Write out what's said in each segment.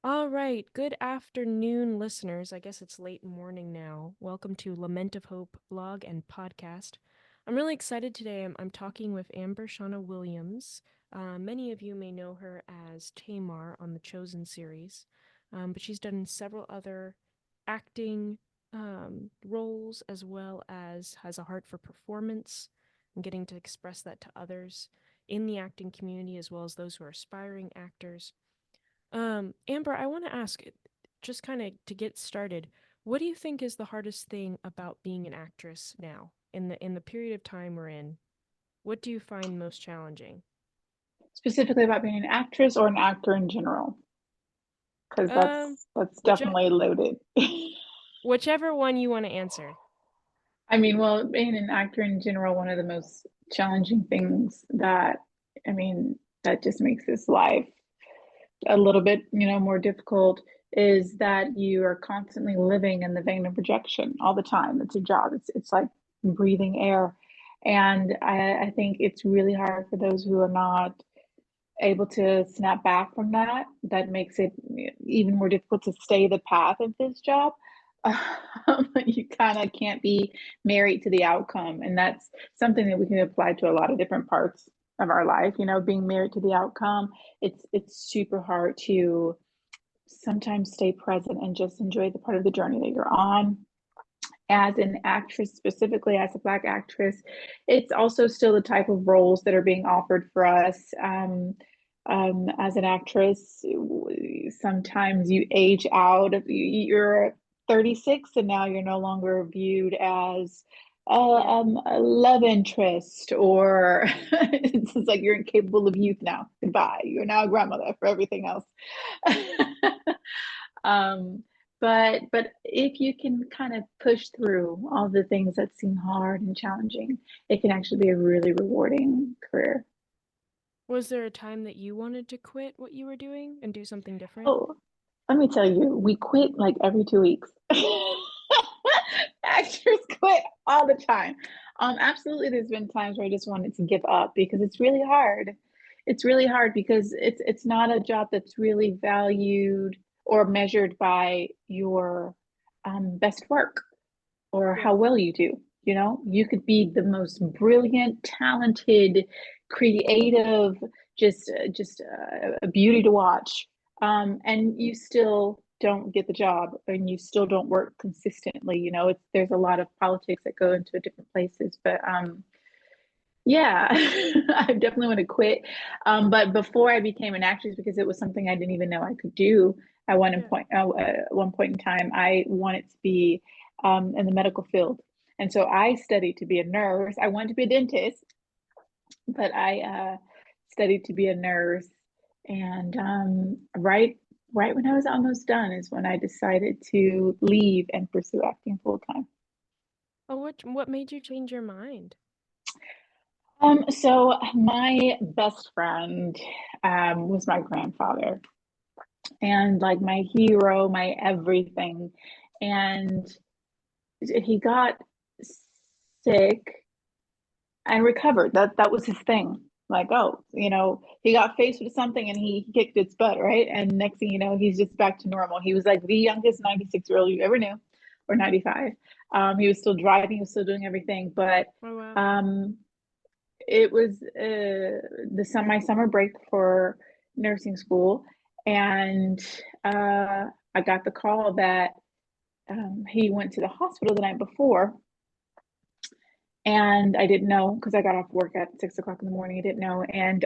All right. Good afternoon, listeners. I guess it's late morning now. Welcome to Lament of Hope blog and podcast. I'm really excited today. I'm talking with Amber Shana Williams. Many of you may know her as Tamar on the Chosen series, but she's done several other acting roles as well as has a heart for performance and getting to express that to others in the acting community as well as those who are aspiring actors. Amber, I want to ask, just kind of to get started, what do you think is the hardest thing about being an actress now in the period of time we're in? What do you find most challenging? Specifically about being an actress or an actor in general, because Um, that's which definitely loaded. whichever one you want to answer. I mean, well, being an actor in general, one of the most challenging things I mean, that just makes this life a little bit, more difficult is that you are constantly living in the vein of rejection all the time. It's your job. It's like breathing air. And I think it's really hard for those who are not able to snap back from that. That makes it even more difficult to stay the path of this job. You kind of can't be married to the outcome, and that's something that we can apply to a lot of different parts of our life. Being married to the outcome, it's super hard to sometimes stay present and just enjoy the part of the journey that you're on. As an actress, specifically as a Black actress, it's also still the type of roles that are being offered for us. As an actress, sometimes you age out. You're 36 and now you're no longer viewed as Yeah. a love interest, or it's just like you're incapable of youth now. Goodbye. You're now a grandmother for everything else. um, but if you can kind of push through all the things that seem hard and challenging, it can actually be a really rewarding career. Was there a time that you wanted to quit what you were doing and do something different? Oh, let me tell you, we quit like every 2 weeks. Actors quit all the time. Absolutely, there's been times where I just wanted to give up because it's really hard. It's really hard because it's not a job that's really valued or measured by your best work or Yeah. how well you do. You could be the most brilliant, talented, creative, just a beauty to watch, and you still don't get the job, and you still don't work consistently. There's a lot of politics that go into different places, but yeah, I definitely want to quit. But before I became an actress, because it was something I didn't even know I could do Yeah. at one point in time, I wanted to be in the medical field. And so I studied to be a nurse. I wanted to be a dentist, but I studied to be a nurse. And right when I was almost done is when I decided to leave and pursue acting full time. Oh, what made you change your mind? So my best friend was my grandfather, and like my hero, my everything. And he got sick and recovered. That was his thing. Like, oh, he got faced with something and he kicked its butt, right? And next thing you know, he's just back to normal. He was like the youngest 96-year-old you ever knew, or 95. He was still driving, he was still doing everything, but Oh, wow. um it was my summer break for nursing school, and I got the call that he went to the hospital the night before, and I didn't know because I got off work at 6 o'clock in the morning. I didn't know, and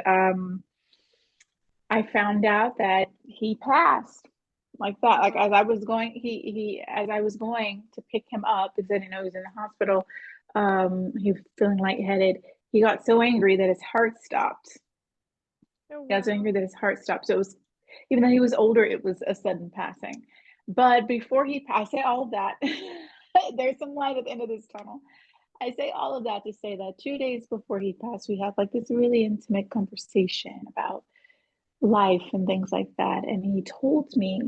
I found out that he passed like that. Oh, Like wow. as I was going, he as I was going to pick him up because I didn't know he was in the hospital. He was feeling lightheaded. He got so angry that his heart stopped. Oh, He got so wow. angry that his heart stopped. So it was, even though he was older, it was a sudden passing. But before he passed, I say all of that. There's some light at the end of this tunnel. I say all of that to say that 2 days before he passed, we had like this really intimate conversation about life and things like that. And he told me,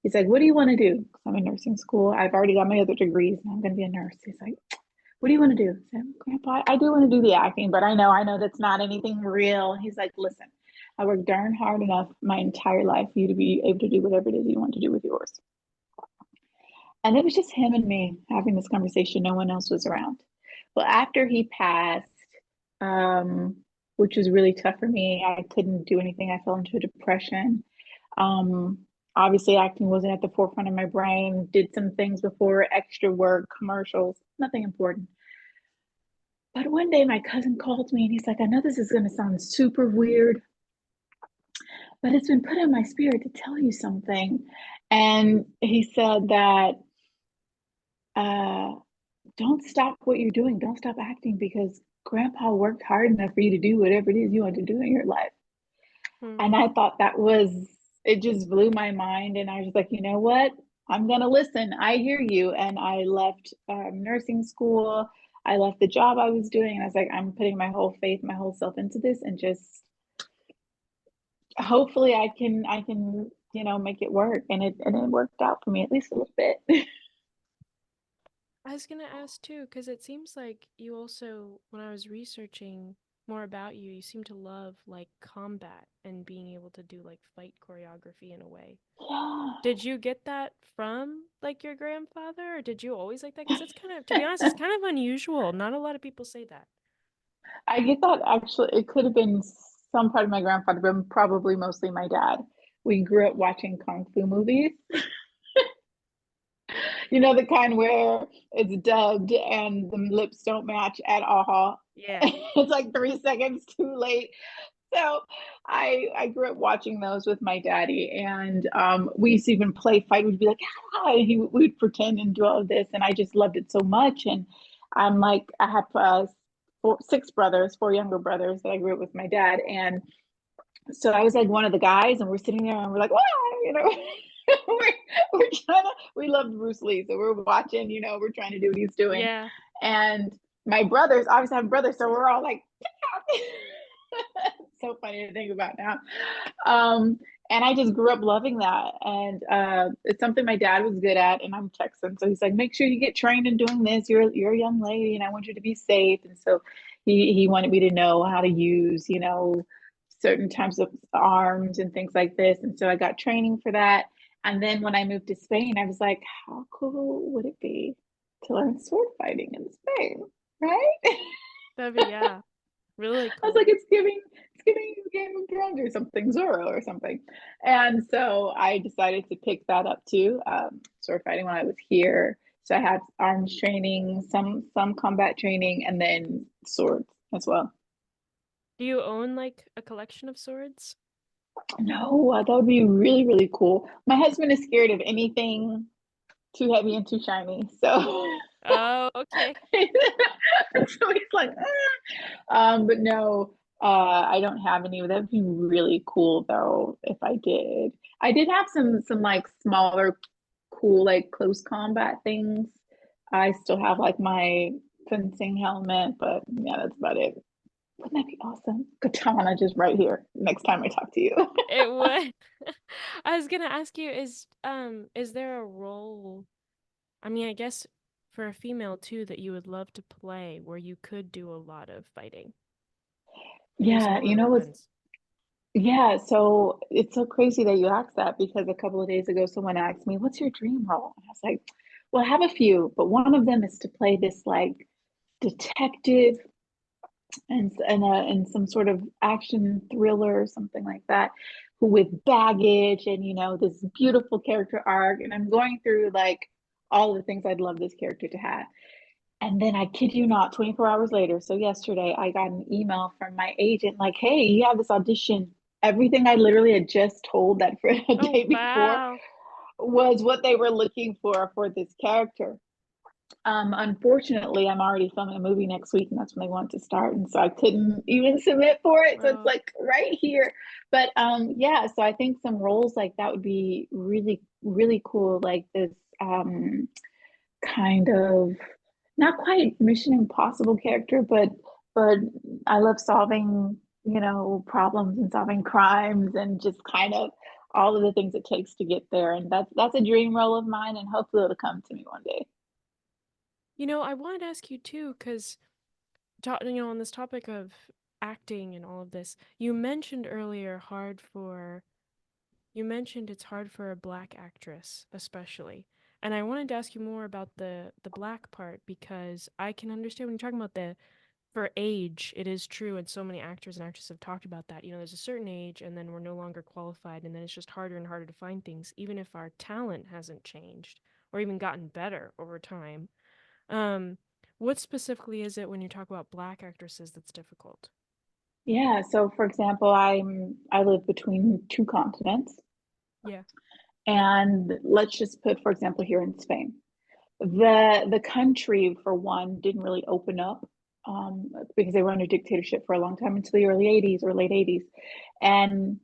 he's like, "What do you want to do?" Because I'm in nursing school. I've already got my other degrees and I'm going to be a nurse. He's like, "What do you want to do?" I said, "Grandpa, I do want to do the acting, but I know that's not anything real." He's like, "Listen, I worked darn hard enough my entire life for you to be able to do whatever it is you want to do with yours. And it was just him and me having this conversation. No one else was around. Well, after he passed, um, which was really tough for me, I couldn't do anything. I fell into a depression. Um, Obviously, acting wasn't at the forefront of my brain. Did some things before, extra work, commercials, nothing important. But one day, my cousin called me and he's like, I know this is going to sound super weird, but it's been put in my spirit to tell you something. And he said that uh, don't stop what you're doing. Don't stop acting because grandpa worked hard enough for you to do whatever it is you want to do in your life. And Hmm. I thought that was, it just blew my mind. And I was like, you know what? I'm going to listen. I hear you. And I left nursing school. I left the job I was doing. And I was like, I'm putting my whole faith, my whole self into this and just hopefully I can, make it work. And it worked out for me at least a little bit. I was gonna ask too, because it seems like you also, when I was researching more about you, you seem to love like combat and being able to do like fight choreography in a way. Yeah. Did you get that from like your grandfather, or did you always like that? Because it's kind of, to be honest, it's kind of unusual. Not a lot of people say that. I get that actually it could have been some part of my grandfather, but probably mostly my dad. We grew up watching kung fu movies. The kind where it's dubbed and the lips don't match at all. Yeah. It's like 3 seconds too late. So I grew up watching those with my daddy, and we used to even play fight. We'd be like, ah, and we'd pretend and do all of this, and I just loved it so much. And I'm like, I have six brothers, four younger brothers that I grew up with my dad, and so I was like one of the guys, and we're sitting there and we're like, wow, you know. we're trying to, we loved Bruce Lee, so we're watching, we're trying to do what he's doing. Yeah. And my brothers, obviously I have brothers, so we're all like, so funny to think about now. Um, and I just grew up loving that. And it's something my dad was good at, and I'm Texan. So he's like, make sure you get trained in doing this. You're a young lady and I want you to be safe. And so he wanted me to know how to use, certain types of arms and things like this. And so I got training for that. And then when I moved to Spain, I was like, how cool would it be to learn sword fighting in Spain? Right? That'd be, yeah, really I was like, cool. it's giving Game of Thrones or something, Zorro or something. And so I decided to pick that up too, sword fighting when I was here. So I had arms training, some combat training, and then swords as well. Do you own like a collection of swords? No, that would be really, really cool. My husband is scared of anything too heavy and too shiny. So Oh, okay. so he's like, but no, I don't have any. That'd be really cool though if I did. I did have some like smaller, cool like close combat things. I still have like my fencing helmet, but yeah, that's about it. Wouldn't that be awesome? Katana just right here next time I talk to you. It would. I was gonna ask you, is there a role, I mean, I guess for a female too, that you would love to play where you could do a lot of fighting and use Yeah, smaller what's weapons? yeah, so it's so crazy that you asked that because a couple of days ago someone asked me, "What's your dream role?" And I was like, "Well, I have a few, but one of them is to play this like detective and some sort of action thriller or something like that, who with baggage and this beautiful character arc." And I'm going through like all the things I'd love this character to have. And then I kid you not, 24 hours later, so yesterday, I got an email from my agent like, hey, you have this audition. Everything I literally had just told that for a Oh, day before wow. was what they were looking for this character. Unfortunately, I'm already filming a movie next week, and that's when they want to start. And so I couldn't even submit for it. So it's Oh, like right here. But yeah, so I think some roles like that would be really, really cool. Like this kind of not quite Mission Impossible character, but I love solving, problems and solving crimes and just kind of all of the things it takes to get there. And that's a dream role of mine, and hopefully it'll come to me one day. I wanted to ask you too, because on this topic of acting and all of this. You mentioned earlier you mentioned it's hard for a black actress, especially. And I wanted to ask you more about the black part because I can understand when you're talking about the for age, it is true, and so many actors and actresses have talked about that. You know, there's a certain age, and then we're no longer qualified, and then it's just harder and harder to find things, even if our talent hasn't changed or even gotten better over time. Um, what specifically is it when you talk about black actresses that's difficult? Yeah, so for example, I live between two continents, Yeah, and let's just put, for example, here in Spain. The country, for one, didn't really open up because they were under dictatorship for a long time until the early 80s or late 80s. And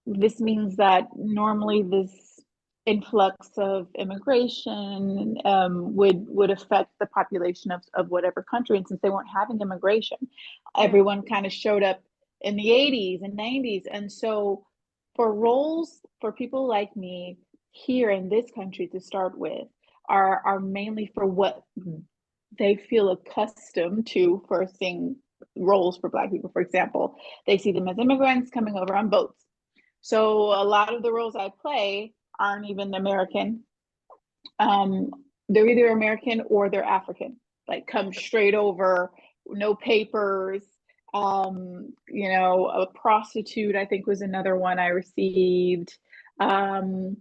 this means that normally this influx of immigration would affect the population of whatever country. And since they weren't having immigration, yeah, everyone kind of showed up in the 80s and 90s. And so for roles for people like me here in this country to start with, are mainly for what they feel accustomed to for seeing roles for Black people. For example, they see them as immigrants coming over on boats. So a lot of the roles I play aren't even American. Um, they're either American or they're African, like come straight over, no papers. A prostitute, I think was another one I received. Um,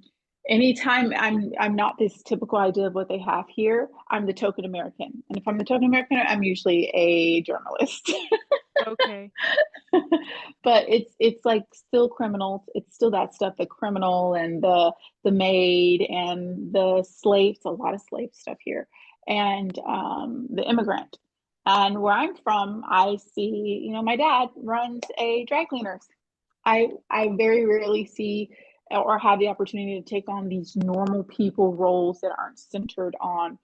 Anytime I'm not this typical idea of what they have here, I'm the token American. And if I'm the token American, I'm usually a journalist. okay, But it's like still criminals. It's still that stuff, the criminal and the maid and the slaves, a lot of slave stuff here, and the immigrant. And where I'm from, I see, my dad runs a dry cleaners. I very rarely see or have the opportunity to take on these normal people roles that aren't centered on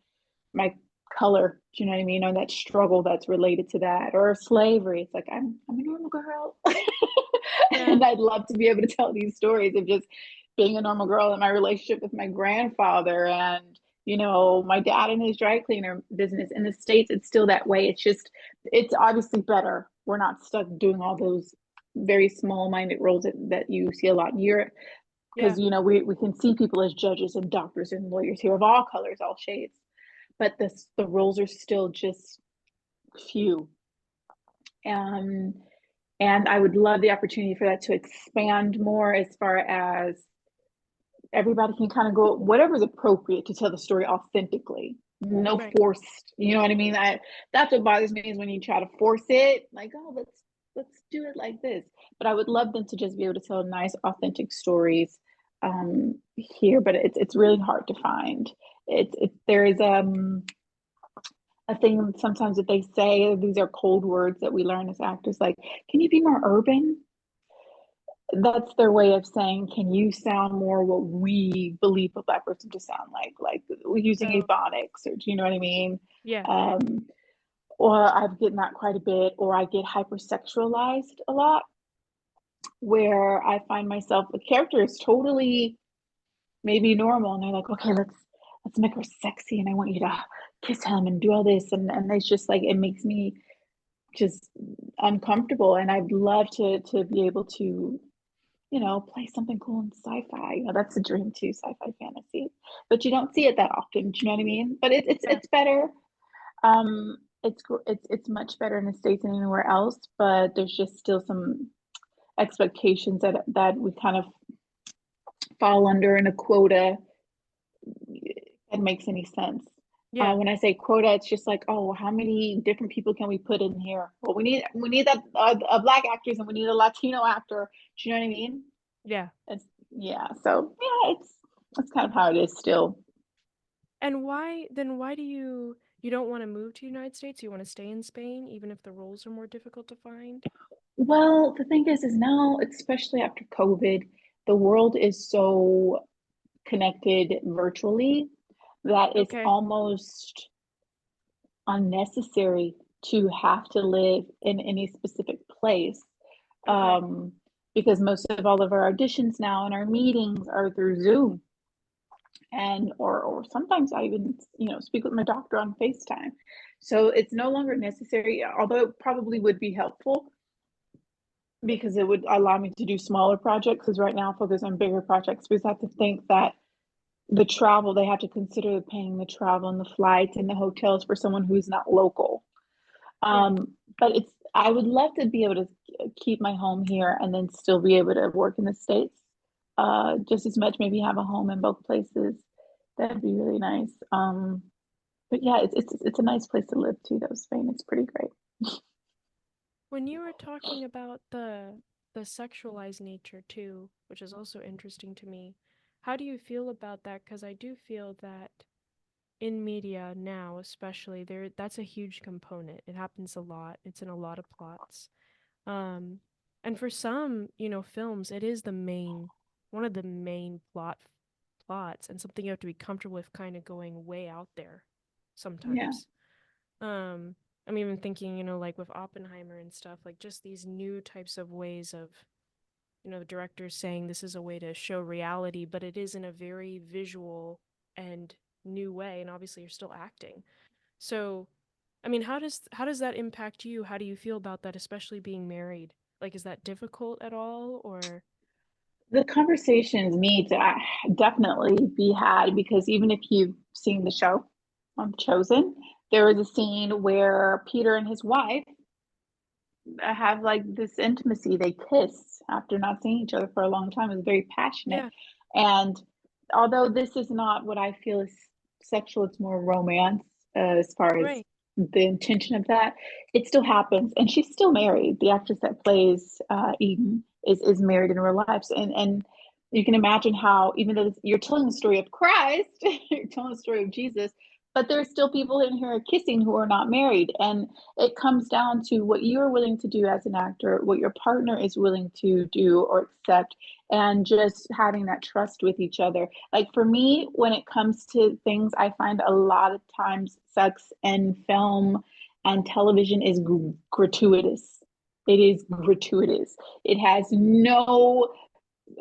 my color. Do you know what I mean? Or that struggle that's related to that, or slavery. It's like I'm a normal girl, yeah, and I'd love to be able to tell these stories of just being a normal girl and my relationship with my grandfather and my dad and his dry cleaner business. In the States, it's still that way. It's obviously better. We're not stuck doing all those very small-minded roles that you see a lot in Europe because yeah, we can see people as judges and doctors and lawyers here of all colors, all shades, but the roles are still just few. Um, and I would love the opportunity for that to expand more as far as everybody can kind of go whatever's appropriate to tell the story authentically. No right, forced, you know what I mean? That's what bothers me is when you try to force it, like, oh, let's do it like this. But I would love them to just be able to tell nice, authentic stories here, but it's really hard to find. There is a thing sometimes that they say, these are cold words that we learn as actors, like, can you be more urban? That's their way of saying, can you sound more what we believe a Black person to sound like using oh, ebonics, or do you know what I mean? yeah, Um, or I've gotten that quite a bit, or I get hypersexualized a lot, where I find myself, the character is totally maybe normal, and they're like, okay, let's make her sexy, and I want you to kiss him and do all this, and it's just like it makes me just uncomfortable. And I'd love to be able to, play something cool in sci-fi. That's a dream too, sci-fi fantasy. But you don't see it that often. Do you know what I mean? But yeah, it's better. It's much better in the States than anywhere else. But there's just still some expectations that we kind of fall under in a quota that makes any sense. yeah, When I say quota, it's just like, oh, how many different people can we put in here? Well, we need a Black actress and we need a Latino actor. Do you know what I mean? yeah. It's yeah. So yeah, it's kind of how it is still. And why do you don't want to move to the United States? You want to stay in Spain, even if the roles are more difficult to find? Well, the thing is now, especially after COVID, the world is so connected virtually that it's Okay, almost unnecessary to have to live in any specific place, okay, um, because most of all of our auditions now and our meetings are through Zoom, and or sometimes I even speak with my doctor on FaceTime. So it's no longer necessary, although it probably would be helpful. because it would allow me to do smaller projects. Because right now I focus on bigger projects. Because I have to think that the travel, they have to consider paying the travel and the flights and the hotels for someone who's not local. Yeah. But I would love to be able to keep my home here and then still be able to work in the States just as much, maybe have a home in both places. That'd be really nice. But yeah, it's a nice place to live too, though, Spain. It's pretty great. When you were talking about the sexualized nature too, which is also interesting to me, how do you feel about that? Because I do feel that in media now, especially that's a huge component. It happens a lot. It's in a lot of plots. Um, and for some, films, it is one of the main plots, and something you have to be comfortable with, kind of going way out there Yeah, sometimes. Um, I'm even thinking, like with Oppenheimer and stuff, like just these new types of ways of, the directors saying this is a way to show reality, but it is in a very visual and new way, and obviously you're still acting. So, I mean, how does that impact you? How do you feel about that, especially being married? Like, is that difficult at all, or the conversations need to definitely be had because even if you've seen the show on Chosen, there was a scene where Peter and his wife have like this intimacy. They kiss after not seeing each other for a long time. It was very passionate. yeah, And although this is not what I feel is sexual, it's more romance as far as right, the intention of that. It still happens, and she's still married. The actress that plays Eden is married in real life, and you can imagine how even though you're telling the story of Christ, you're telling the story of Jesus, but there's still people in here kissing who are not married, and it comes down to what you're willing to do as an actor, what your partner is willing to do or accept, and just having that trust with each other. Like for me, when it comes to things, I find a lot of times sex and film and television is gratuitous. It is gratuitous. It has no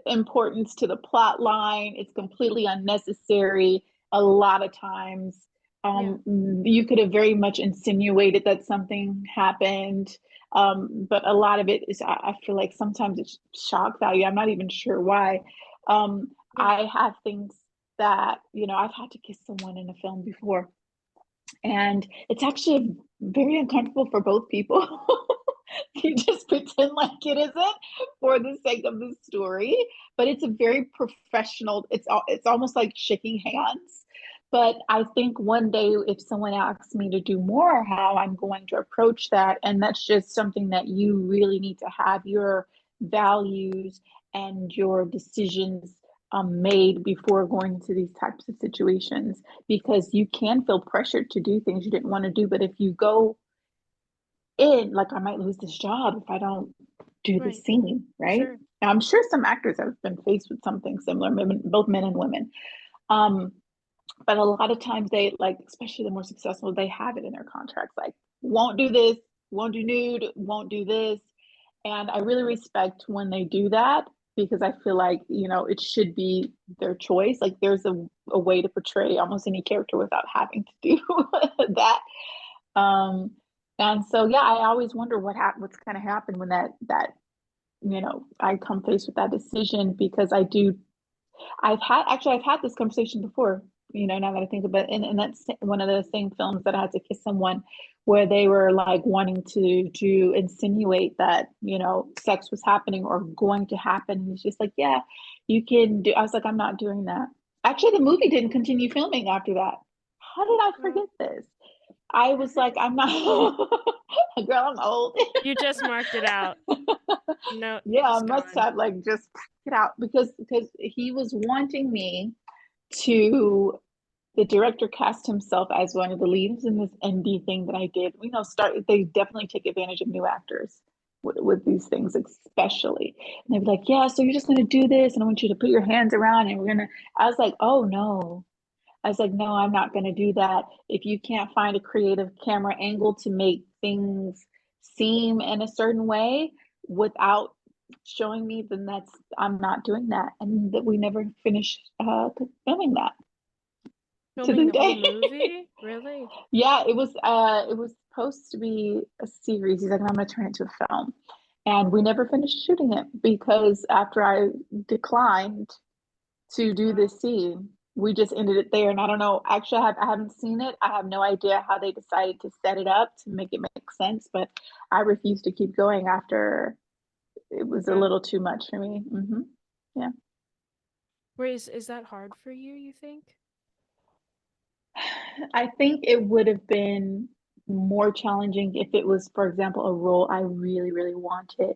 importance to the plot line. It's completely unnecessary a lot of times. yeah, You could have very much insinuated that something happened. But a lot of it is, I feel like sometimes it's shock value. I'm not even sure why. yeah, I have things that, I've had to kiss someone in a film before, and it's actually very uncomfortable for both people. You just pretend like it isn't for the sake of the story, but it's a very professional. It's almost like shaking hands. But I think one day if someone asks me to do more, how I'm going to approach that, and that's just something that you really need to have your values and your decisions made before going into these types of situations, because you can feel pressured to do things you didn't want to do. But if you go in, like, I might lose this job if I don't do the right, scene, right? sure, Now, I'm sure some actors have been faced with something similar, both men and women. Um, but a lot of times they like, especially the more successful, they have it in their contracts, like, won't do this, won't do nude, won't do this. And I really respect when they do that because I feel like, it should be their choice. Like there's a way to portray almost any character without having to do that. Um, and so, yeah, I always wonder what's going to happen when I come faced with that decision, because I've had this conversation before, now that I think about it. And that's one of the same films that I had to kiss someone where they were like wanting to insinuate that, sex was happening or going to happen. And it's just like, yeah, you can do. I was like, I'm not doing that. Actually, the movie didn't continue filming after that. How did I well, forget this? I was like, I'm not, girl, I'm old. you just marked it out. No, Yeah, I just must gone. have like just it out because he was wanting me to. The director cast himself as one of the leads in this indie thing that I did. They definitely take advantage of new actors with these things, especially. And they'd be like, "Yeah, so you're just going to do this, and I want you to put your hands around, and we're gonna." I was like, "Oh no." I was like, no, I'm not going to do that. If you can't find a creative camera angle to make things seem in a certain way without showing me, then I'm not doing that. And that we never finished filming that to Filming this the whole day. movie? Really? Yeah, it was supposed to be a series. He's like, I'm going to turn it to a film. And we never finished shooting it because after I declined to do Wow. this scene, we just ended it there. And I don't know, actually, I haven't seen it. I have no idea how they decided to set it up to make it make sense, but I refused to keep going after it was a Wow. little too much for me. Yeah. Wait, is that hard for you, you think? I think it would have been more challenging if it was, for example, a role I really, really wanted.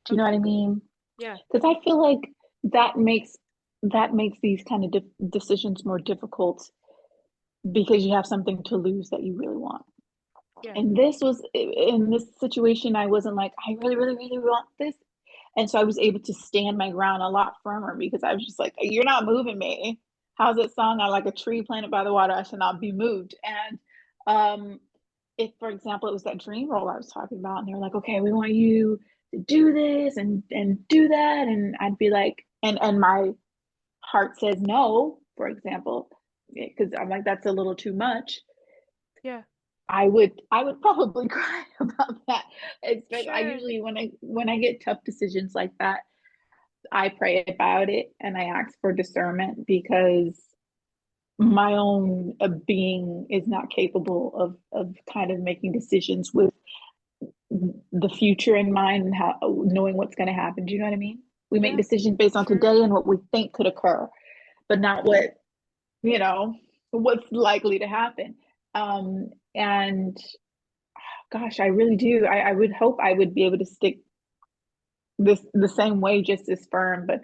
Do you know what I Okay. mean? Yeah. Because I feel like that makes that makes these kind of decisions more difficult because you have something to lose that you really want. Yeah. And this was in this situation, I wasn't like, I really, really, really want this. And so I was able to stand my ground a lot firmer because I was just like, you're not moving me. How's it song? I like a tree planted by the water, I should not be moved. And if, for example, it was that dream role I was talking about, and they were like, okay, we want you to do this and do that. And I'd be like, and my heart says no, for example, because I'm like, that's a little too much. Yeah. I would probably cry about that. Especially I Sure. usually when I get tough decisions like that, I pray about it and I ask for discernment because my own being is not capable of kind of making decisions with the future in mind and how knowing what's going to happen. Do you know what I mean? We make Yeah. decisions based on Sure. today and what we think could occur, but not what you know what's likely to happen. And gosh, I really do. I would hope I would be able to stick this the same way, just as firm, but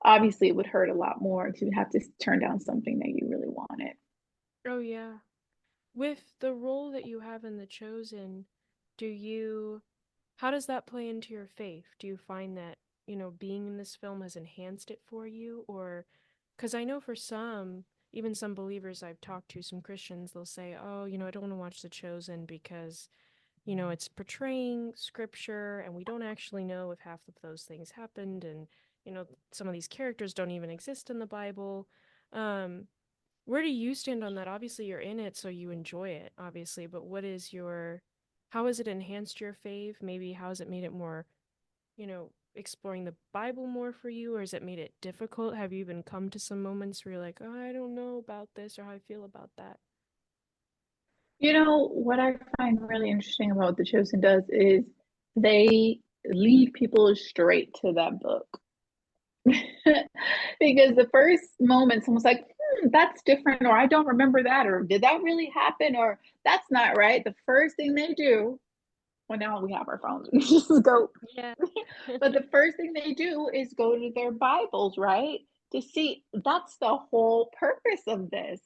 obviously it would hurt a lot more to have to turn down something that you really wanted. Oh, yeah. With the role that you have in The Chosen, do you, how does that play into your faith? Do you find that, being in this film has enhanced it for you? Or, because I know for some, even some believers I've talked to, some Christians, they'll say, oh, I don't want to watch The Chosen because, it's portraying scripture and we don't actually know if half of those things happened. And, some of these characters don't even exist in the Bible. Um, where do you stand on that? Obviously, you're in it, so you enjoy it, obviously, but how has it enhanced your faith? Maybe how has it made it more, exploring the Bible more for you, or has it made it difficult? Have you even come to some moments where you're like, oh, I don't know about this or how I feel about that? You know, what I find really interesting about what The Chosen does is they lead people straight to that book. Because the first moment someone's like, that's different, or I don't remember that, or did that really happen, or that's not right. The first thing they do, well, now we have our phones, we just go. Yeah. But the first thing they do is go to their Bibles, right? To see that's the whole purpose of this.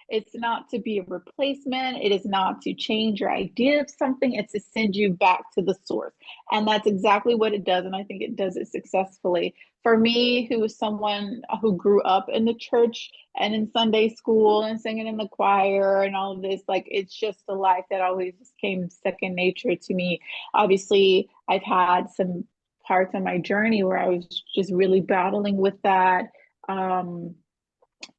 It's not to be a replacement. It is not to change your idea of something. It's to send you back to the source. And that's exactly what it does. And I think it does it successfully. For me, who was someone who grew up in the church and in Sunday school and singing in the choir and all of this, like it's just a life that always just came second nature to me. Obviously, I've had some parts of my journey where I was just really battling with that. Um,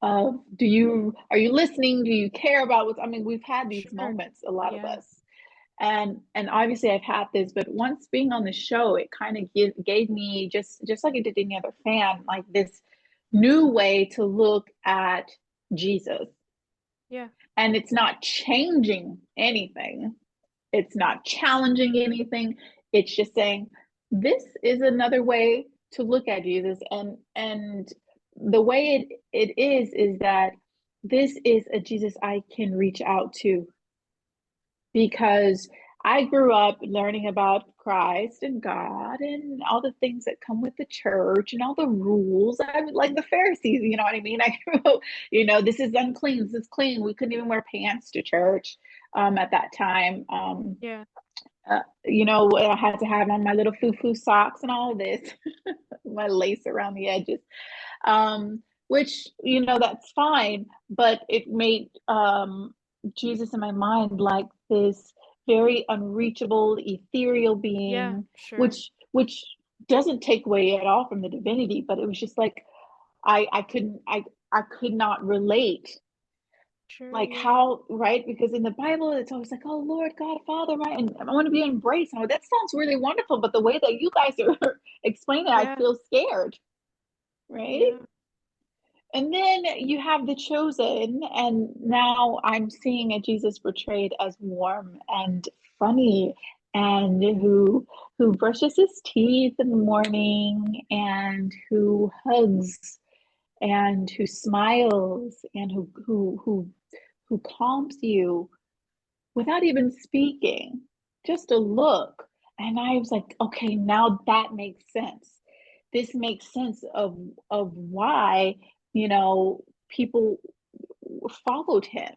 are you listening? Do you care about what's, I mean, we've had these Sure. moments, a lot of Yeah. us. And obviously I've had this, but once being on the show, it kind of gave me just like it did any other fan, like this new way to look at Jesus. Yeah. And it's not changing anything. It's not challenging anything. It's just saying this is another way to look at Jesus. And the way it is that this is a Jesus I can reach out to because I grew up learning about Christ and God and all the things that come with the church and all the rules. I would like the Pharisees, you know what I mean? I grew up, this is unclean, this is clean. We couldn't even wear pants to church at that time. Yeah. I had to have on my little foo-foo socks and all of this, my lace around the edges, which, that's fine, but it made Jesus in my mind like this very unreachable, ethereal Yeah. being, Sure. which doesn't take away at all from the divinity, but it was just like I could not relate Sure, Like yeah. how, right? Because in the Bible, it's always like, oh, Lord God, Father, right? And I want to be embraced. And that sounds really wonderful. But the way that you guys are explaining it, I Yeah, feel scared, right? yeah, And then you have the chosen, and now I'm seeing a Jesus portrayed as warm and funny, and who brushes his teeth in the morning, and who hugs, and who smiles, and who calms you without even speaking, just a look. And I was like, okay, now that makes sense. This makes sense of why, people followed him.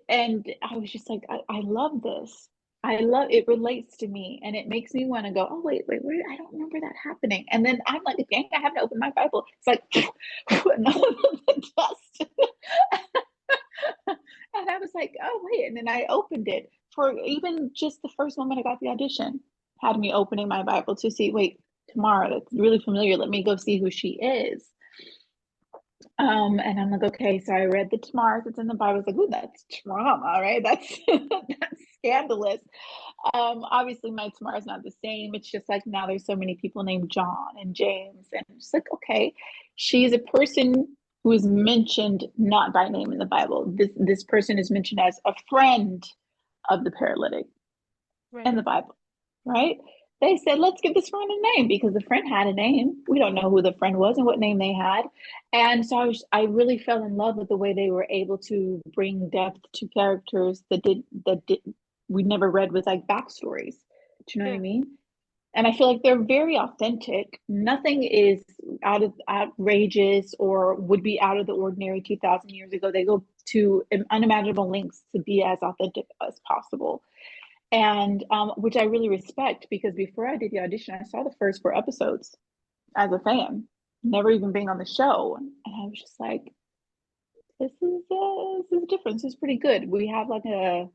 And I was just like, I love this. I love it, relates to me, and it makes me want to go, oh wait, where, I don't remember that happening. And then I'm like, dang, I haven't opened my Bible. It's like the dust. And I was like, oh, wait. And then I opened it for even just the first moment I got the audition, had me opening my Bible to see, wait, Tamar, that's really familiar. Let me go see who she is. And I'm like, okay, so I read the Tamar that's in the Bible. I was like, ooh, that's trauma, right? That's that's scandalous. Obviously my Tamar is not the same. It's just like now there's so many people named John and James, and it's like, okay, she's a person who is mentioned not by name in the Bible. This person is mentioned as a friend of the paralytic in right. the Bible, right? They said, let's give this friend a name because the friend had a name. We don't know who the friend was and what name they had. And so I really fell in love with the way they were able to bring depth to characters that we never read with like backstories. Do you know what I Yeah, mean? And I feel like they're very authentic. Nothing is out of outrageous or would be out of the ordinary 2,000 years ago. They go to unimaginable lengths to be as authentic as possible, and which I really respect because before I did the audition, I saw the first 4 episodes as a fan, never even being on the show, and I was just like, this is different. This is pretty good. We have like a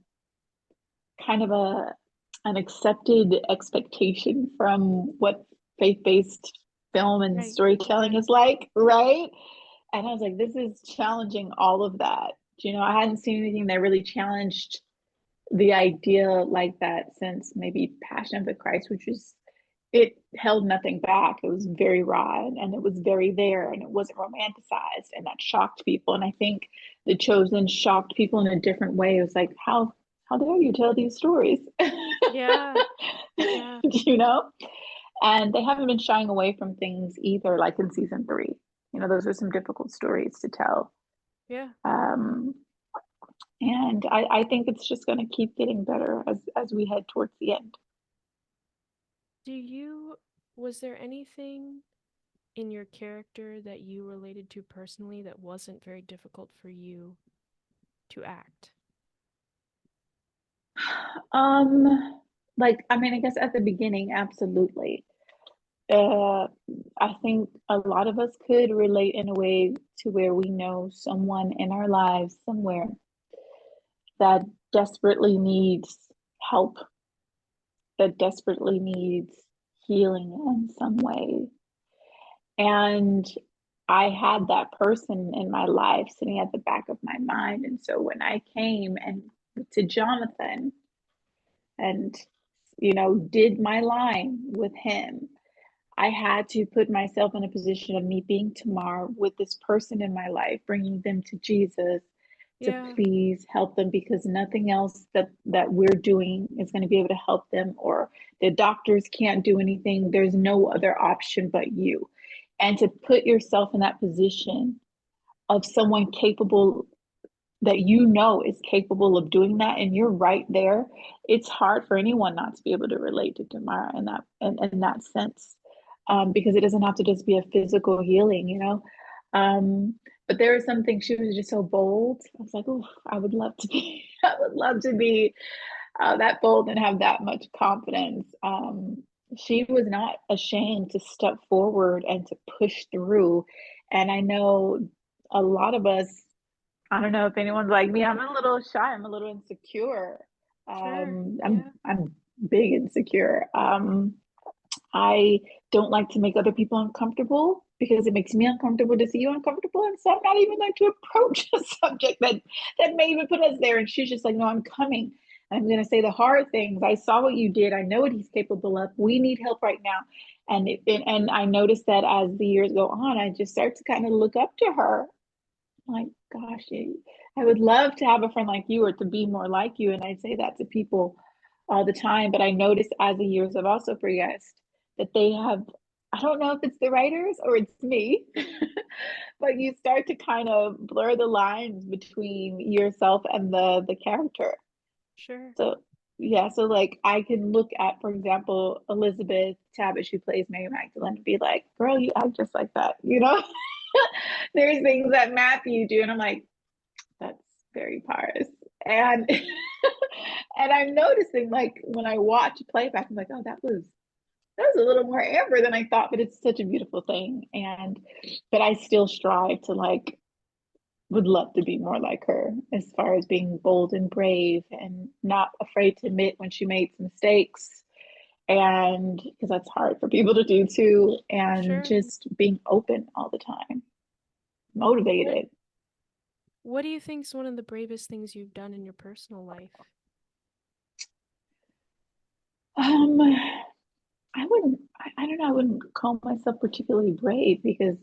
kind of an accepted expectation from what faith-based film and right. storytelling Yeah, is like, right? And I was like, this is challenging all of that. I hadn't seen anything that really challenged the idea like that since maybe Passion of the Christ, which is, it held nothing back. It was very raw and it was very there and it wasn't romanticized, and that shocked people. And I think The Chosen shocked people in a different way. It was like, how dare you tell these stories? yeah, yeah, you know? And they haven't been shying away from things either, like in season 3. Those are some difficult stories to tell. yeah. Um, and I think it's just going to keep getting better as we head towards the end. Do you, was there anything in your character that you related to personally that wasn't very difficult for you to act? Like, I mean, I guess at the beginning, absolutely. Uh, I think a lot of us could relate in a way to where we know someone in our lives somewhere that desperately needs help, that desperately needs healing in some way. And I had that person in my life sitting at the back of my mind. And so when I came and to Jonathan and, did my line with him, I had to put myself in a position of me being Tamar with this person in my life, bringing them to Jesus to Yeah, please help them, because nothing else that we're doing is going to be able to help them, or the doctors can't do anything. There's no other option but you. And to put yourself in that position of someone capable, that is capable of doing that, and you're right there, it's hard for anyone not to be able to relate to Tamara in that sense, because it doesn't have to just be a physical healing. Um, but there was something, she was just so bold. I was like, oh, I would love to be, I would love to be that bold and have that much confidence. She was not ashamed to step forward and to push through. And I know a lot of us, I don't know if anyone's like me. I'm a little shy. I'm a little insecure. sure. I'm Yeah, I'm big insecure. I don't like to make other people uncomfortable. because it makes me uncomfortable to see you uncomfortable. And so I'm not even going to approach a subject that may even put us there. And she's just like, no, I'm coming. I'm going to say the hard things. I saw what you did. I know what he's capable of. We need help right now. And I noticed that as the years go on, I just start to kind of look up to her. Like, gosh, I would love to have a friend like you or to be more like you. And I say that to people all the time. But I noticed as the years have also progressed that they have, I don't know if it's the writers or it's me, but you start to kind of blur the lines between yourself and the character. Sure. So yeah, so like I can look at, for example, Elizabeth Tabbitt, who plays Mary Magdalene, and be like, girl, you act just like that, you know? There's things that Matthew do, and I'm like, that's very Paris. And and I'm noticing like when I watch playback, I'm like, oh, that was a little more Amber than I thought, but it's such a beautiful thing. And but I still strive to like would love to be more like her as far as being bold and brave and not afraid to admit when she made mistakes, and because that's hard for people to do too, and Sure. just being open all the time, What motivated. what do you think is one of the bravest things you've done in your personal life? um I don't know, I wouldn't call myself particularly brave because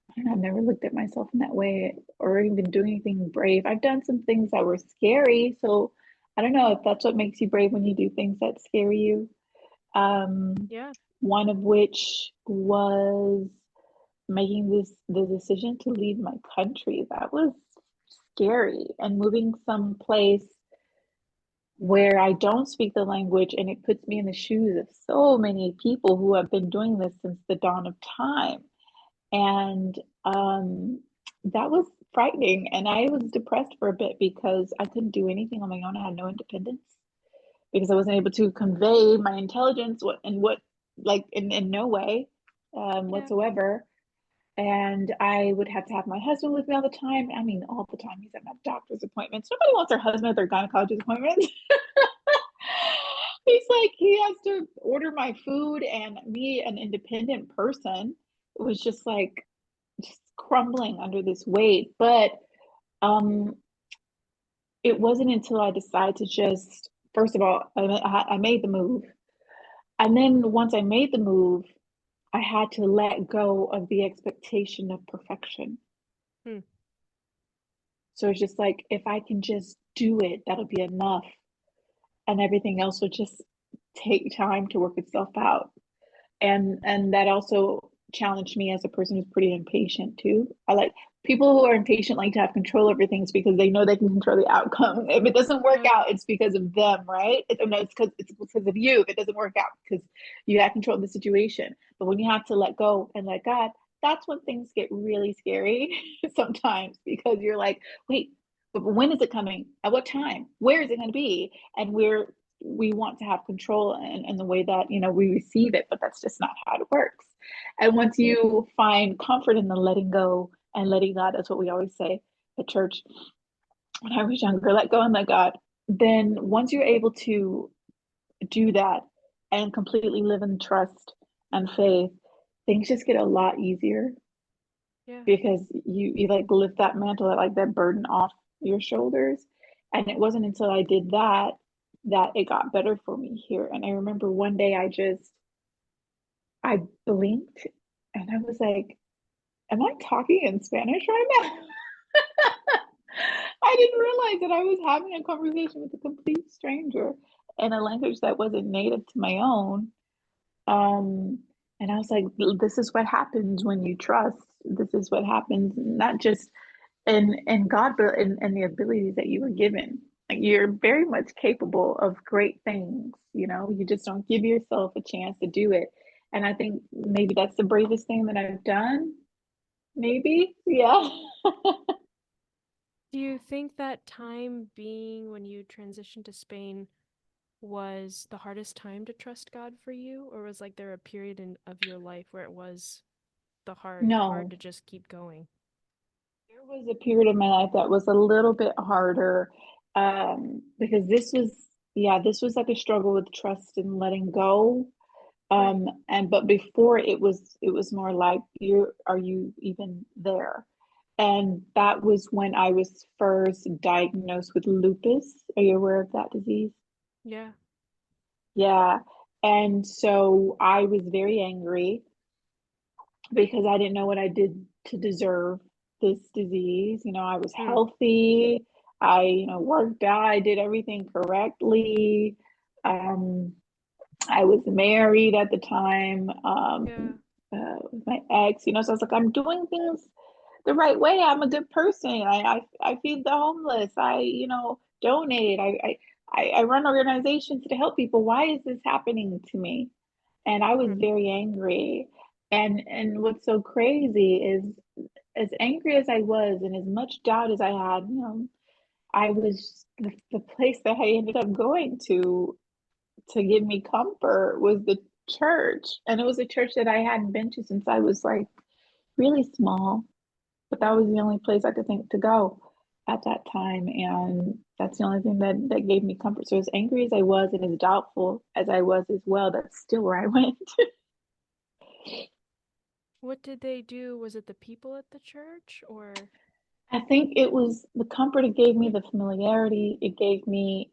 I don't know, I've never looked at myself in that way or even doing anything brave. I've done some things that were scary, so I don't know if that's what makes you brave when you do things that scare you. Um, Yeah. one of which was making the decision to leave my country. That was scary, and moving someplace where I don't speak the language, and it puts me in the shoes of so many people who have been doing this since the dawn of time. And that was frightening. And I was depressed for a bit because I couldn't do anything on my own. I had no independence because I wasn't able to convey my intelligence like in no way Yeah. whatsoever. And I would have to have my husband with me all the time. I mean, all the time. He's at my doctor's appointments. Nobody wants their husband at their gynecologist appointments. He's like, he has to order my food, and me, an independent person, was just like, just crumbling under this weight. But um, it wasn't until I decided to just, first of all, I made the move. And then once I made the move, I had to let go of the expectation of perfection. Hmm. So it's just like, if I can just do it, that'll be enough. And everything else will just take time to work itself out. And that also challenged me as a person who's pretty impatient too. I like people who are impatient like to have control over things because they know they can control the outcome. If it doesn't work Yeah. out, it's because of them, right? No, it's because of you. If it doesn't work out, because you have control of the situation. But when you have to let go and let God, that's when things get really scary sometimes, because you're like, wait, but when is it coming? At what time? Where is it going to be? And we want to have control in the way that we receive it, but that's just not how it works. And once you find comfort in the letting go and letting God, that's what we always say at church when I was younger, let go and let God. Then once you're able to do that and completely live in trust and faith, things just get a lot easier Yeah. because you like lift that mantle, like that burden off your shoulders. And it wasn't until I did that that it got better for me here. And I remember one day I blinked and I was like, am I talking in Spanish right now? I didn't realize that I was having a conversation with a complete stranger in a language that wasn't native to my own. Um, and I was like, this is what happens when you trust. This is what happens, not just in God, but in the abilities that you were given. Like, you're very much capable of great things, you just don't give yourself a chance to do it. And I think maybe that's the bravest thing that I've done. Maybe, yeah. Do you think that time being when you transitioned to Spain was the hardest time to trust God for you, or was like there a period of your life where it was the hard No, to just keep going? there was a period of my life that was a little bit harder, because this was, yeah, this was like a struggle with trust and letting go. Right. And but before it was more like are you even there? And that was when I was first diagnosed with lupus. Are you aware of that disease? Yeah. Yeah. And so I was very angry because I didn't know what I did to deserve this disease. I was Hmm. healthy. I worked out. I did everything correctly. Um, I was married at the time, Yeah. with my ex. So I was like, I'm doing things the right way. I'm a good person. I feed the homeless. I donate. I run organizations to help people. Why is this happening to me? And I was Hmm. very angry. And what's so crazy is as angry as I was and as much doubt as I had, I was the place that I ended up going to give me comfort was the church. And it was a church that I hadn't been to since I was like really small. But that Yeah. was the only place I could think to go at that time. And that's the only thing that gave me comfort. So as angry as I was and as doubtful as I was as well, that's still where I went. What did they do? Was it the people at the church or? I think it was the comfort it gave me, the familiarity it gave me,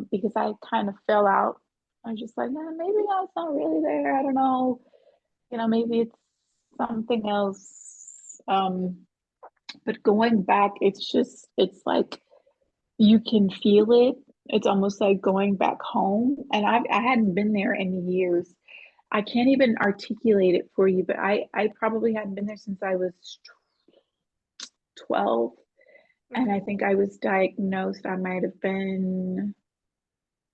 because I kind of fell out. I was just like, man, maybe God's not really there. I don't know. Maybe it's something else. But going back, it's like you can feel it. It's almost like going back home. And I hadn't been there in years. I can't even articulate it for you, but I probably hadn't been there since I was 12. And I Okay. think I was diagnosed, I might have been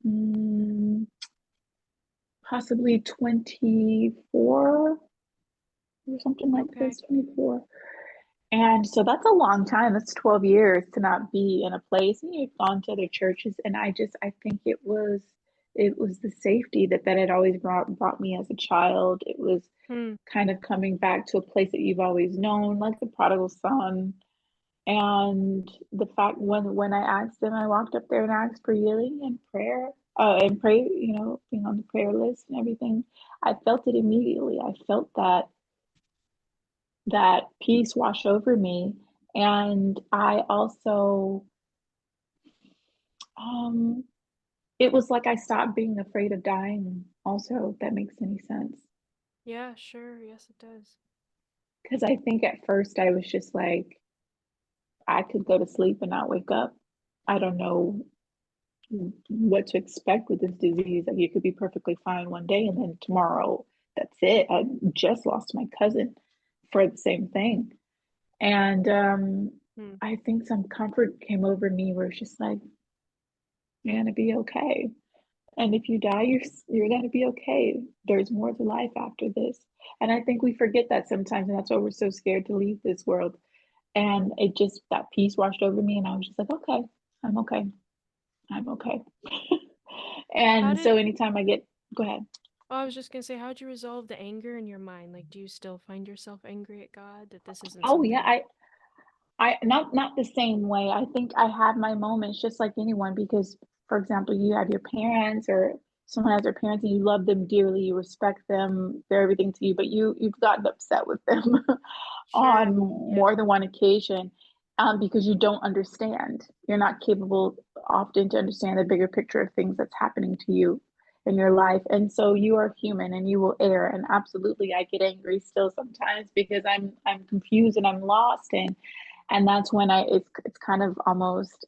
mm, possibly 24 or something like Okay. this, 24. And so that's a long time. That's 12 years to not be in a place. And you've gone to other churches, and I think it was the safety that had always brought me as a child. It was Hmm. kind of coming back to a place that you've always known, like the prodigal son. And the fact when I asked him, I walked up there and asked for healing and prayer, and pray, being on the prayer list and everything. I felt it immediately. I felt that peace wash over me. And I also, um, it was like I stopped being afraid of dying, also, if that makes any sense. Yeah, sure. Yes, it does. Because I think at first I was just like, I could go to sleep and not wake up. I don't know what to expect with this disease. Like, you could be perfectly fine one day and then tomorrow, that's it. I just lost my cousin for the same thing. And Hmm. I think some comfort came over me where it's just like, you're gonna be okay. And if you die, you're gonna be okay. There's more to life after this. And I think we forget that sometimes, and that's why we're so scared to leave this world. And it just that peace washed over me, and I was just like, okay, I'm okay. I'm okay. How And so did anytime I get, go ahead. Oh, I was just gonna say, how'd you resolve the anger in your mind? Like, do you still find yourself angry at God that this isn't Oh yeah, something? I not the same way. I think I have my moments just like anyone because, for example, you have your parents or someone has their parents and you love them dearly, you respect them, they're everything to you, but you've gotten upset with them Sure. on Yeah. more than one occasion, because you don't understand. You're not capable often to understand the bigger picture of things that's happening to you in your life. And so you are human and you will err. And absolutely I get angry still sometimes because I'm confused and I'm lost and that's when it's kind of almost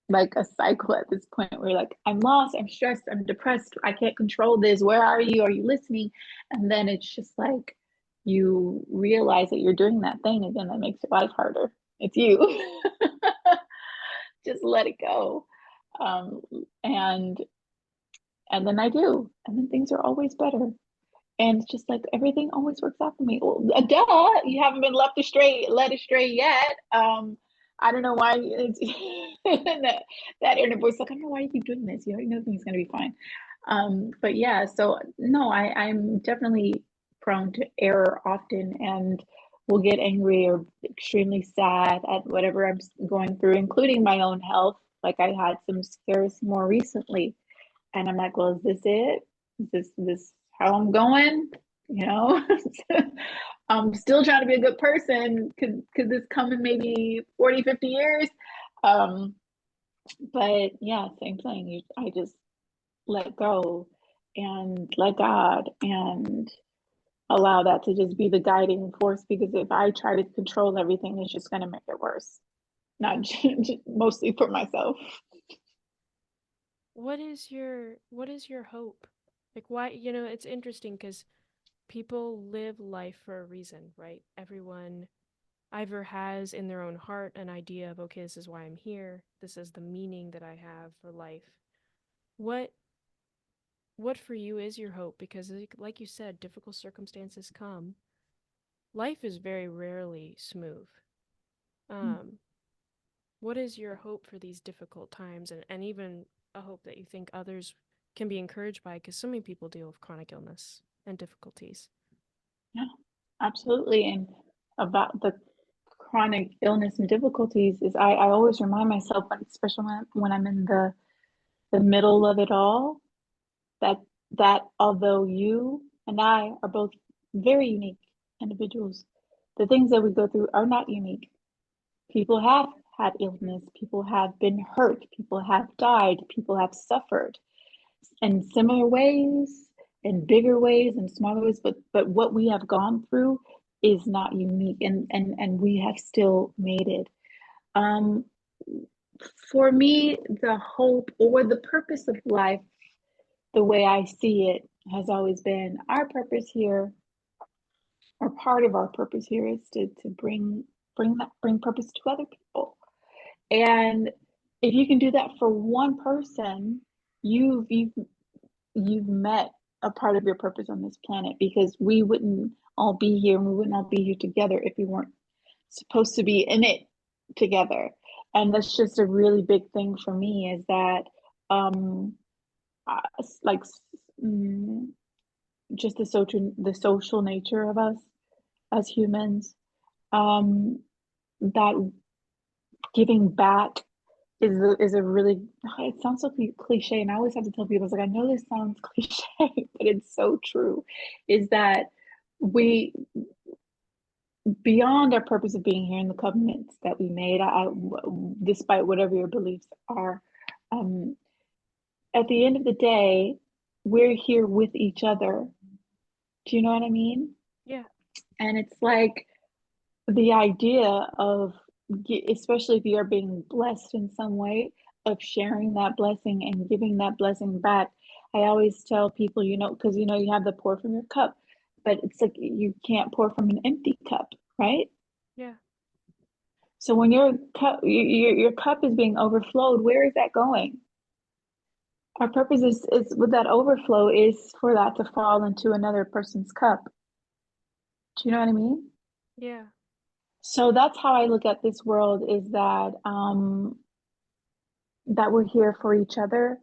like a cycle at this point where you're like, I'm lost, I'm stressed, I'm depressed, I can't control this. Where are you? Are you listening? And then it's just like you realize that you're doing that thing again that makes your life harder. It's you. Just let it go. Um, and and then I do. And then things are always better. And it's just like everything always works out for me. Well, duh, you haven't been led astray yet. I don't know why it's that inner voice like, I don't know why you keep doing this. You already know things gonna be fine. But yeah, so no, I'm definitely prone to error often and will get angry or extremely sad at whatever I'm going through, including my own health. Like I had some scares more recently, and I'm like, well, is this it? Is this how I'm going, you know. I'm still trying to be a good person. Could this come in maybe 40, 50 years? Um, but yeah, same thing. I just let go and let God and allow that to just be the guiding force, because if I try to control everything, it's just going to make it worse. Not Yeah. mostly for myself. What is your hope? Like why, it's interesting cuz people live life for a reason, right? Everyone either has in their own heart an idea of, okay, this is why I'm here. This is the meaning that I have for life. What what for you is your hope? Because like you said, difficult circumstances come. Life is very rarely smooth. Um, what is your hope for these difficult times, and even a hope that you think others can be encouraged by? Because so many people deal with chronic illness and difficulties. Yeah, absolutely. And about the chronic illness and difficulties is I always remind myself, especially when I'm in the middle of it all, that although you and I are both very unique individuals, the things that we go through are not unique. People have had illness, people have been hurt, people have died, people have suffered in similar ways, in bigger ways, in smaller ways, but what we have gone through is not unique, and we have still made it. Um, for me, the hope or the purpose of life, the way I see it, has always been our purpose here, or part of our purpose here, is to bring purpose to other people. And if you can do that for one person, you've met a part of your purpose on this planet, because we wouldn't all be here, and we wouldn't all be here together if we weren't supposed to be in it together. And that's just a really big thing for me, is that um uh, like mm, just the social nature of us as humans, um that giving back is a really, it sounds so cliche, and I always have to tell people, it's like, I know this sounds cliche, but it's so true, is that we, beyond our purpose of being here, in the covenants that we made, despite whatever your beliefs are, um, at the end of the day, we're here with each other. Do you know what I mean? Yeah, And it's like, the idea of, especially if you're being blessed in some way, of sharing that blessing and giving that blessing back. I always tell people, because you have the pour from your cup, but it's like you can't pour from an empty cup, right? yeah, So when your cup is being overflowed, where is that going? Our purpose is with that overflow, is for that to fall into another person's cup. Do you know what I mean? yeah, So that's how I look at this world, is that we're here for each other,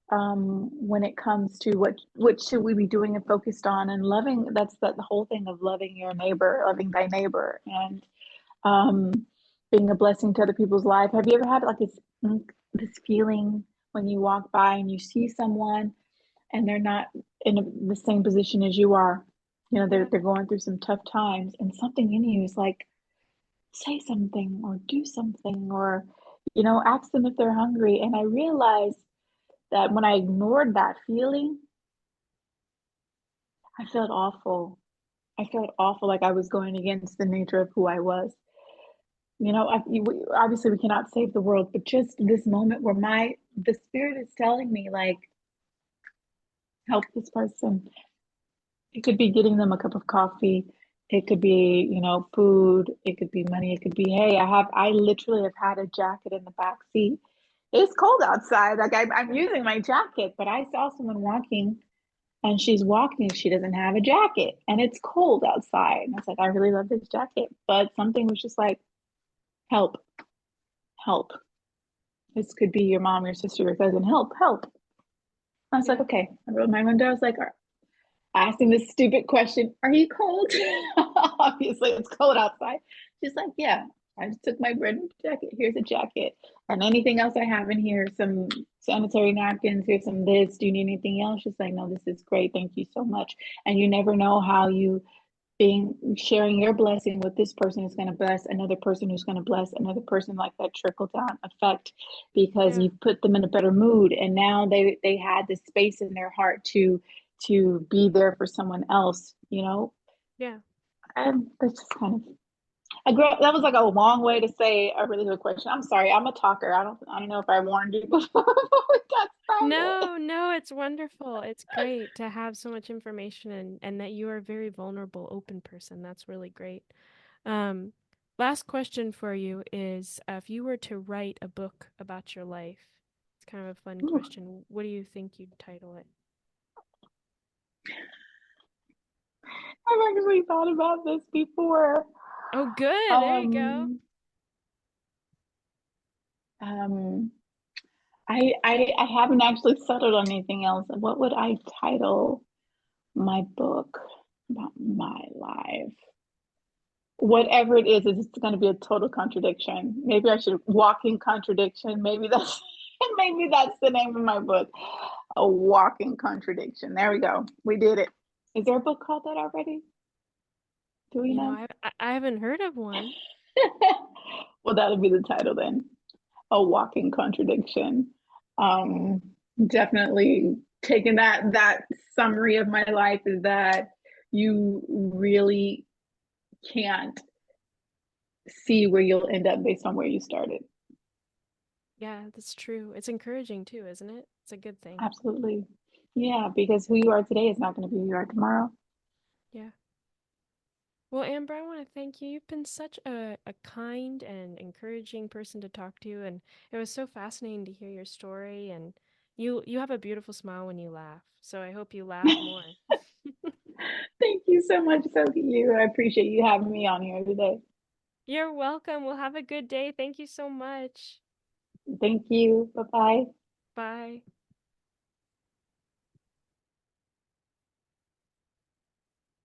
when it comes to what should we be doing and focused on, and loving. That's the whole thing of loving your neighbor, loving thy neighbor, and um, being a blessing to other people's life. Have you ever had like this feeling when you walk by and you see someone and they're not in the same position as you are? They're yeah, they're going through some tough times, and something in you is like, say something or do something, or ask them if they're hungry. And I realized that when I ignored that feeling, I felt awful. I felt awful, like I was going against the nature of who I was. Obviously we cannot save the world, but just this moment where the spirit is telling me, like, help this person. It could be getting them a cup of coffee. It could be, food. It could be money. It could be, hey, I literally have had a jacket in the back seat. It's cold outside. Like, I'm using my jacket, but I saw someone walking, and she's walking. She doesn't have a jacket, and it's cold outside. And I was like, I really love this jacket, but something was just like, help, help. This could be your mom, your sister, your cousin. Help, help. I was like, yeah, okay. I rolled my window. I was like, asking this stupid question, are you cold? Obviously, it's cold outside. She's like, yeah. I just took my bread and jacket. Here's a jacket. And anything else I have in here, some sanitary napkins, here's some this. Do you need anything else? She's like, no, this is great. Thank you so much. And you never know how you being sharing your blessing with this person is going to bless another person who's going to bless another person, like that trickle down effect, because Yeah. you put them in a better mood, and now they had this space in their heart to be there for someone else, you know. Yeah. And that's just kind of that was like a long way to say a really good question. I'm sorry, I'm a talker. I don't know if I warned you before we got started. No, no, it's wonderful. It's great to have so much information and that you are a very vulnerable, open person. That's really great. Um, Last question for you is if you were to write a book about your life, it's kind of a fun Ooh, question. What do you think you'd title it? I've actually thought about this before. Oh, good. There you go. Um, um, I haven't actually settled on anything else. What would I title my book about my life? Whatever it is, it's going to be a total contradiction. Maybe I should walking contradiction. Maybe that's maybe that's the name of my book. A walking contradiction. There we go. We did it. Is there a book called that already? Do we You know, know? I haven't heard of one. Well, that'll be the title then. A walking contradiction. Um, Definitely taking that summary of my life is that you really can't see where you'll end up based on where you started. Yeah, that's true. It's encouraging too, isn't it? It's a good thing. Absolutely. Yeah, because who you are today is not going to be who you are tomorrow. Yeah. Well, Amber, I want to thank you. You've been such a kind and encouraging person to talk to, and it was so fascinating to hear your story. And you have a beautiful smile when you laugh, so I hope you laugh more. Thank you so much, Sophie. You. I appreciate you having me on here today. You're welcome. Well, have a good day. Thank you so much. Thank you. Bye bye. Bye.